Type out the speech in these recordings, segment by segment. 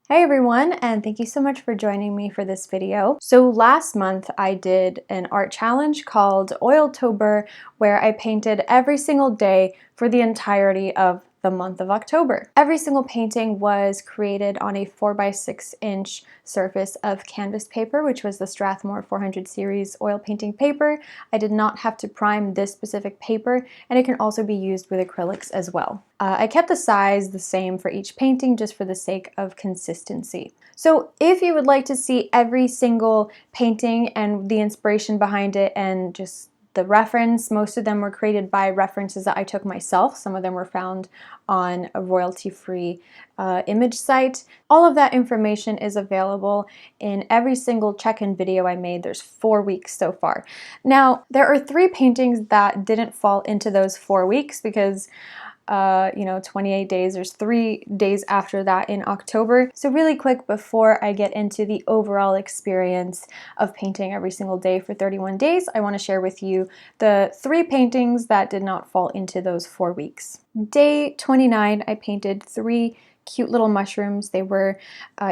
Hey everyone, and thank you so much for joining me for this video. So last month I did an art challenge called Oiltober where I painted every single day for the entirety of the month of October. Every single painting was created on a 4x6-inch surface of canvas paper, which was the Strathmore 400 series oil painting paper. I did not have to prime this specific paper, and it can also be used with acrylics as well. I kept the size the same for each painting just for the sake of consistency. So if you would like to see every single painting and the inspiration behind it and just the reference, most of them were created by references that I took myself. Some of them were found on a royalty-free image site. All of that information is available in every single check-in video I made. There's 4 weeks so far. Now, there are 3 paintings that didn't fall into those 4 weeks because 28 days, there's 3 days after that in October. So really quick before I get into the overall experience of painting every single day for 31 days, I want to share with you the 3 paintings that did not fall into those 4 weeks. Day 29, I painted 3 cute little mushrooms. They were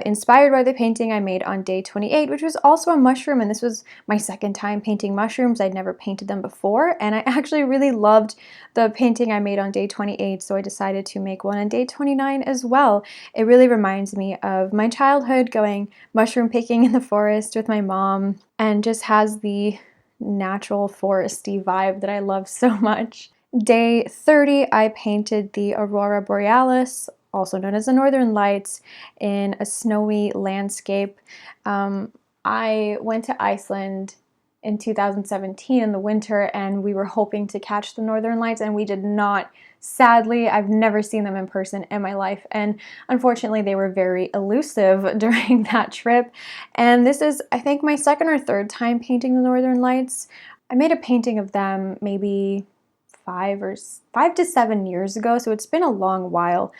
inspired by the painting I made on day 28, which was also a mushroom, and this was my second time painting mushrooms. I'd never painted them before, and I actually really loved the painting I made on day 28, so I decided to make one on day 29 as well. It really reminds me of my childhood going mushroom picking in the forest with my mom, and just has the natural foresty vibe that I love so much. Day 30, I painted the Aurora Borealis, also known as the Northern Lights, in a snowy landscape. I went to Iceland in 2017 in the winter, and we were hoping to catch the Northern Lights, and we did not. Sadly, I've never seen them in person in my life, and unfortunately they were very elusive during that trip. And this is, I think, my second or third time painting the Northern Lights. I made a painting of them maybe 5 to 7 years ago, so it's been a long while.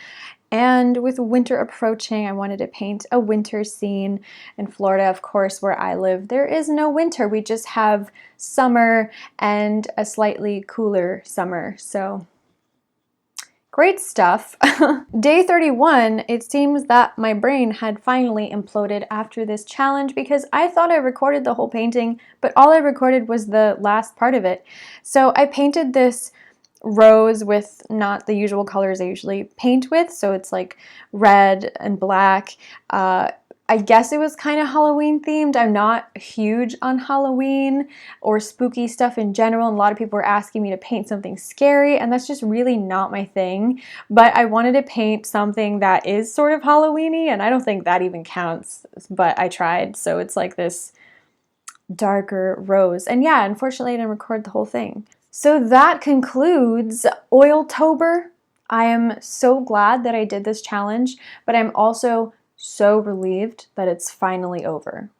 And with winter approaching, I wanted to paint a winter scene. In Florida, of course, where I live, there is no winter. We just have summer and a slightly cooler summer. So great stuff. Day 31, it seems that my brain had finally imploded after this challenge because I thought I recorded the whole painting, but all I recorded was the last part of it. So I painted this rose with not the usual colors I usually paint with, so it's like red and black. I guess it was kind of Halloween themed. I'm not huge on Halloween or spooky stuff in general, and a lot of people were asking me to paint something scary, and that's just really not my thing. But I wanted to paint something that is sort of Halloween-y, and I don't think that even counts, but I tried. So it's like this darker rose. And yeah, unfortunately I didn't record the whole thing. So that concludes Oiltober. I am so glad that I did this challenge, but I'm also so relieved that it's finally over.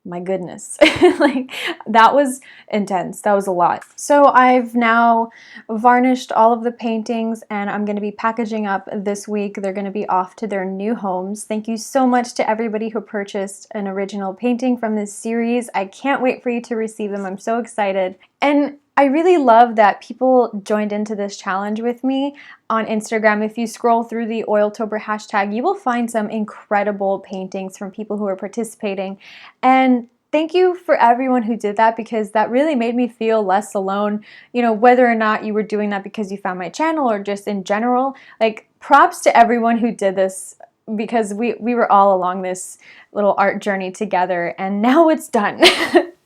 My goodness. Like, that was intense. That was a lot. So I've now varnished all of the paintings, and I'm going to be packaging up this week. They're going to be off to their new homes. Thank you so much to everybody who purchased an original painting from this series. I can't wait for you to receive them. I'm so excited. And I really love that people joined into this challenge with me on Instagram. If you scroll through the Oiltober hashtag, you will find some incredible paintings from people who are participating. And thank you for everyone who did that, because that really made me feel less alone. You know, whether or not you were doing that because you found my channel or just in general, like, props to everyone who did this, because we were all along this little art journey together, and now it's done.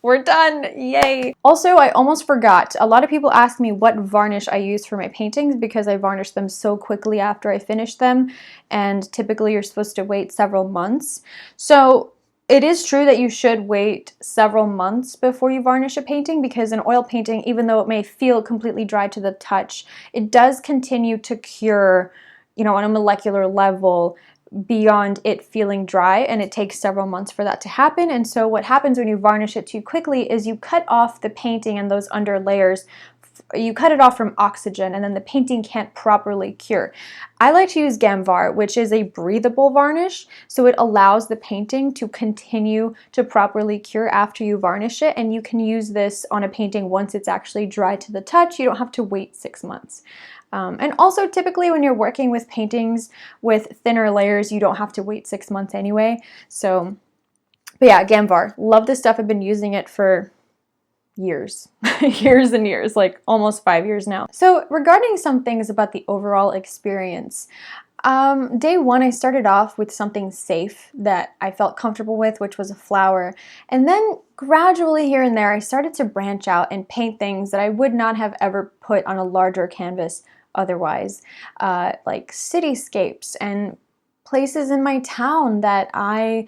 We're done, yay! Also, I almost forgot. A lot of people ask me what varnish I use for my paintings because I varnish them so quickly after I finish them, and typically you're supposed to wait several months. So it is true that you should wait several months before you varnish a painting, because an oil painting, even though it may feel completely dry to the touch, it does continue to cure, you know, on a molecular level beyond it feeling dry, and it takes several months for that to happen. And so what happens when you varnish it too quickly is you cut off the painting and those under layers you cut it off from oxygen and then the painting can't properly cure. I like to use Gamvar, which is a breathable varnish, so it allows the painting to continue to properly cure after you varnish it, and you can use this on a painting once it's actually dry to the touch. You don't have to wait 6 months. And also typically when you're working with paintings with thinner layers, you don't have to wait 6 months anyway. So, but yeah, Gamvar, love this stuff. I've been using it for years, years and years, like almost 5 years now. So regarding some things about the overall experience, day one, I started off with something safe that I felt comfortable with, which was a flower. And then gradually here and there, I started to branch out and paint things that I would not have ever put on a larger canvas otherwise, like cityscapes and places in my town that I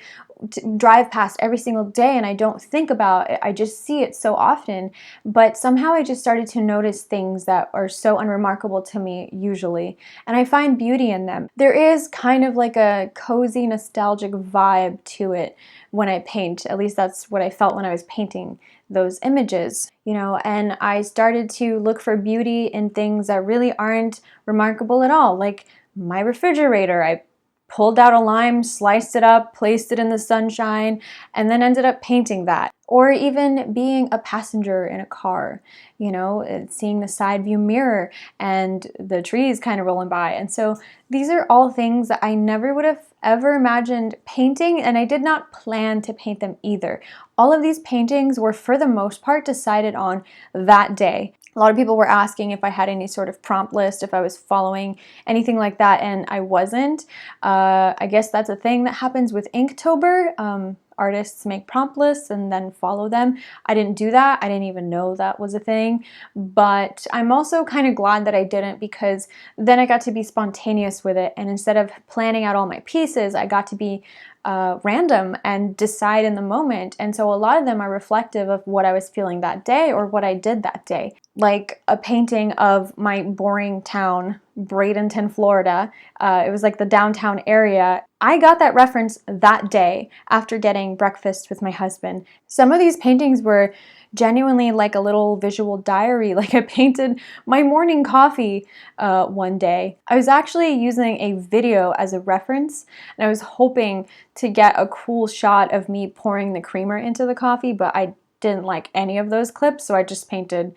drive past every single day and I don't think about it. I just see it so often, but somehow I just started to notice things that are so unremarkable to me usually, and I find beauty in them. There is kind of like a cozy, nostalgic vibe to it when I paint. At least that's what I felt when I was painting those images, you know, and I started to look for beauty in things that really aren't remarkable at all, like my refrigerator. I pulled out a lime, sliced it up, placed it in the sunshine, and then ended up painting that. Or even being a passenger in a car, you know, seeing the side view mirror and the trees kind of rolling by. And so these are all things that I never would have ever imagined painting, and I did not plan to paint them either. All of these paintings were, for the most part, decided on that day. A lot of people were asking if I had any sort of prompt list, if I was following anything like that, and I wasn't. I guess that's a thing that happens with Inktober. Artists make prompt lists and then follow them. I didn't do that. I didn't even know that was a thing. But I'm also kind of glad that I didn't, because then I got to be spontaneous with it. And instead of planning out all my pieces, I got to be random and decide in the moment. And so a lot of them are reflective of what I was feeling that day or what I did that day. Like a painting of my boring town, Bradenton, Florida. It was like the downtown area. I got that reference that day after getting breakfast with my husband. Some of these paintings were genuinely like a little visual diary. Like I painted my morning coffee one day. I was actually using a video as a reference, and I was hoping to get a cool shot of me pouring the creamer into the coffee, but I didn't like any of those clips, so I just painted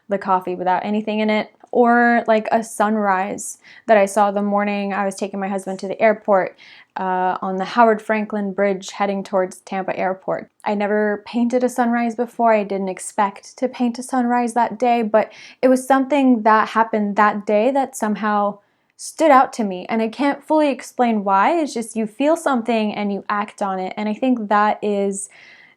the coffee without anything in it. Or like a sunrise that I saw the morning I was taking my husband to the airport on the Howard Franklin Bridge heading towards Tampa Airport. I never painted a sunrise before. I didn't expect to paint a sunrise that day, but it was something that happened that day that somehow stood out to me, and I can't fully explain why. It's just you feel something and you act on it, and I think that is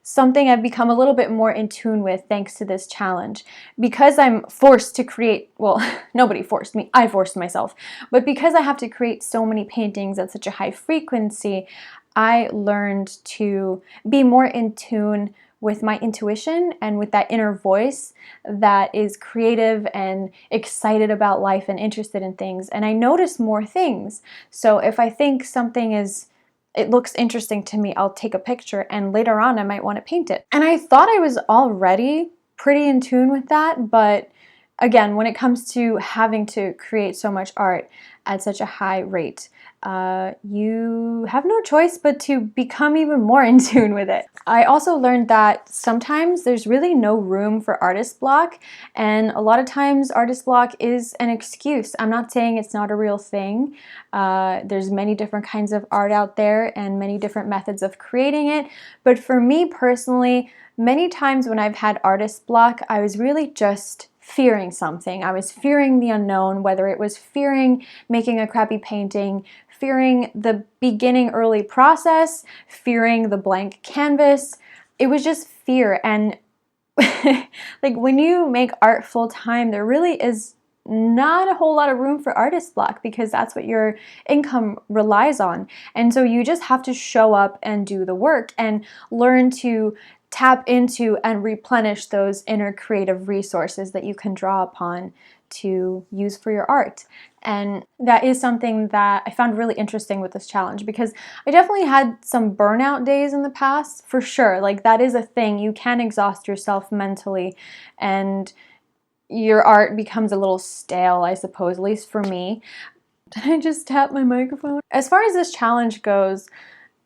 something I've become a little bit more in tune with thanks to this challenge. Because I'm forced to create, well, nobody forced me, I forced myself, but because I have to create so many paintings at such a high frequency, I learned to be more in tune with my intuition and with that inner voice that is creative and excited about life and interested in things. And I notice more things. So if I think something it looks interesting to me, I'll take a picture, and later on I might want to paint it. And I thought I was already pretty in tune with that, but again, when it comes to having to create so much art at such a high rate, you have no choice but to become even more in tune with it. I also learned that sometimes there's really no room for artist block, and a lot of times artist block is an excuse. I'm not saying it's not a real thing. There's many different kinds of art out there and many different methods of creating it, but for me personally, many times when I've had artist block, I was really just fearing something. I was fearing the unknown, whether it was fearing making a crappy painting, fearing the beginning early process, fearing the blank canvas. It was just fear. And like when you make art full time, there really is not a whole lot of room for artist block, because that's what your income relies on. And so you just have to show up and do the work and learn to tap into and replenish those inner creative resources that you can draw upon to use for your art. And that is something that I found really interesting with this challenge, because I definitely had some burnout days in the past, for sure. Like that is a thing. You can exhaust yourself mentally, and your art becomes a little stale, I suppose, at least for me. Did I just tap my microphone? As far as this challenge goes,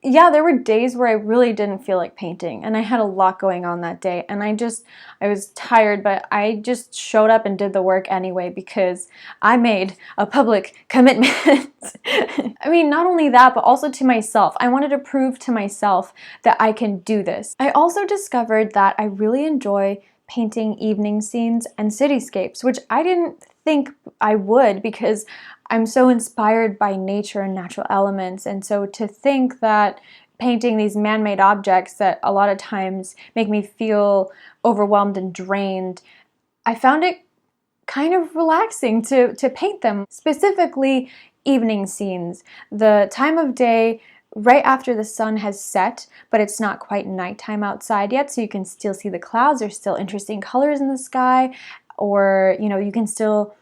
yeah, there were days where I really didn't feel like painting, and I had a lot going on that day, and I was tired, but I just showed up and did the work anyway because I made a public commitment. I mean, not only that, but also to myself. I wanted to prove to myself that I can do this. I also discovered that I really enjoy painting evening scenes and cityscapes, which I didn't think I would because I'm so inspired by nature and natural elements. And so to think that painting these man-made objects that a lot of times make me feel overwhelmed and drained, I found it kind of relaxing to paint them, specifically evening scenes. The time of day right after the sun has set, but it's not quite nighttime outside yet, so you can still see the clouds. There's still interesting colors in the sky, or you can still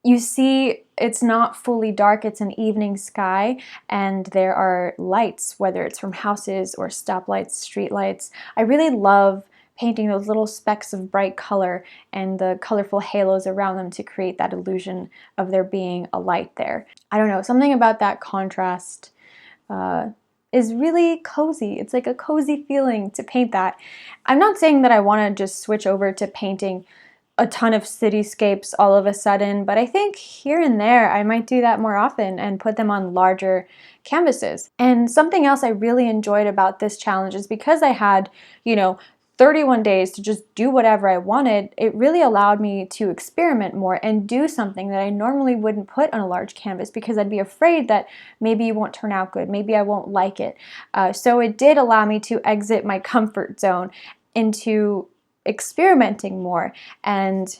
you see it's not fully dark, it's an evening sky, and there are lights, whether it's from houses or stoplights, street lights. I really love painting those little specks of bright color and the colorful halos around them to create that illusion of there being a light there. I don't know, something about that contrast is really cozy. It's like a cozy feeling to paint that. I'm not saying that I want to just switch over to painting a ton of cityscapes all of a sudden, but I think here and there I might do that more often and put them on larger canvases. And something else I really enjoyed about this challenge is because I had, 31 days to just do whatever I wanted, it really allowed me to experiment more and do something that I normally wouldn't put on a large canvas because I'd be afraid that maybe it won't turn out good, maybe I won't like it. So it did allow me to exit my comfort zone into experimenting more and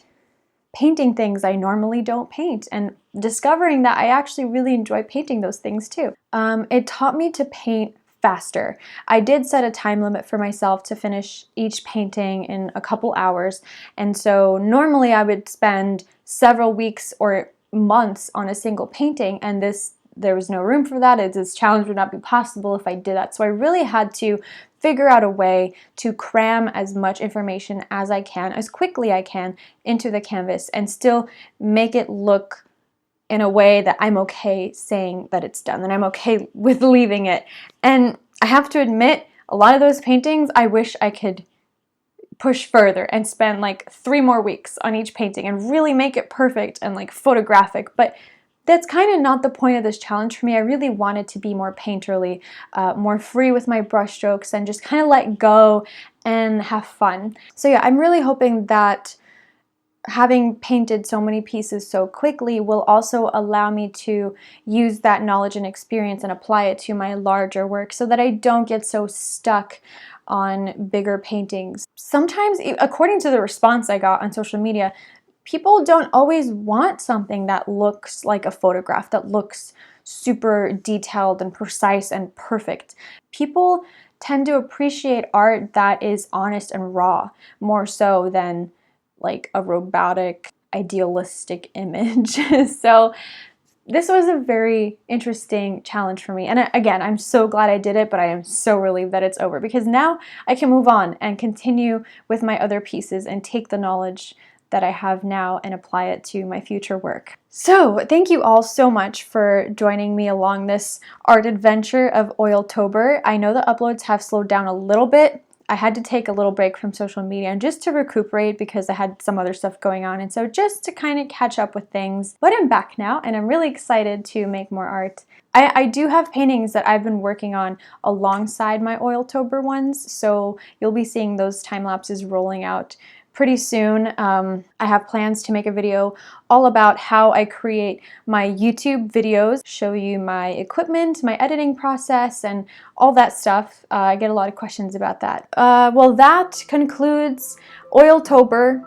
painting things I normally don't paint and discovering that I actually really enjoy painting those things too. It taught me to paint faster. I did set a time limit for myself to finish each painting in a couple hours, and so normally I would spend several weeks or months on a single painting, and there was no room for that. This challenge would not be possible if I did that. So I really had to figure out a way to cram as much information as I can, as quickly I can, into the canvas and still make it look in a way that I'm okay saying that it's done, that I'm okay with leaving it. And I have to admit, a lot of those paintings, I wish I could push further and spend like 3 more weeks on each painting and really make it perfect and like photographic. But that's kind of not the point of this challenge for me. I really wanted to be more painterly, more free with my brush strokes and just kind of let go and have fun. So yeah, I'm really hoping that having painted so many pieces so quickly will also allow me to use that knowledge and experience and apply it to my larger work so that I don't get so stuck on bigger paintings. Sometimes, according to the response I got on social media, people don't always want something that looks like a photograph, that looks super detailed and precise and perfect. People tend to appreciate art that is honest and raw, more so than like a robotic, idealistic image. So this was a very interesting challenge for me. And again, I'm so glad I did it, but I am so relieved that it's over because now I can move on and continue with my other pieces and take the knowledge that I have now and apply it to my future work. So thank you all so much for joining me along this art adventure of Oiltober. I know the uploads have slowed down a little bit. I had to take a little break from social media and just to recuperate because I had some other stuff going on, and so just to kind of catch up with things. But I'm back now and I'm really excited to make more art. I do have paintings that I've been working on alongside my Oiltober ones, so you'll be seeing those time lapses rolling out pretty soon. I have plans to make a video all about how I create my YouTube videos, show you my equipment, my editing process, and all that stuff. I get a lot of questions about that. Well, that concludes Oiltober.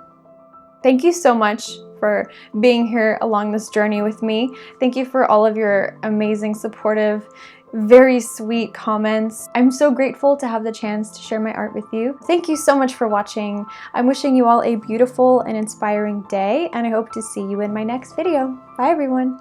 Thank you so much for being here along this journey with me. Thank you for all of your amazing, supportive, very sweet comments. I'm so grateful to have the chance to share my art with you. Thank you so much for watching. I'm wishing you all a beautiful and inspiring day, and I hope to see you in my next video. Bye everyone.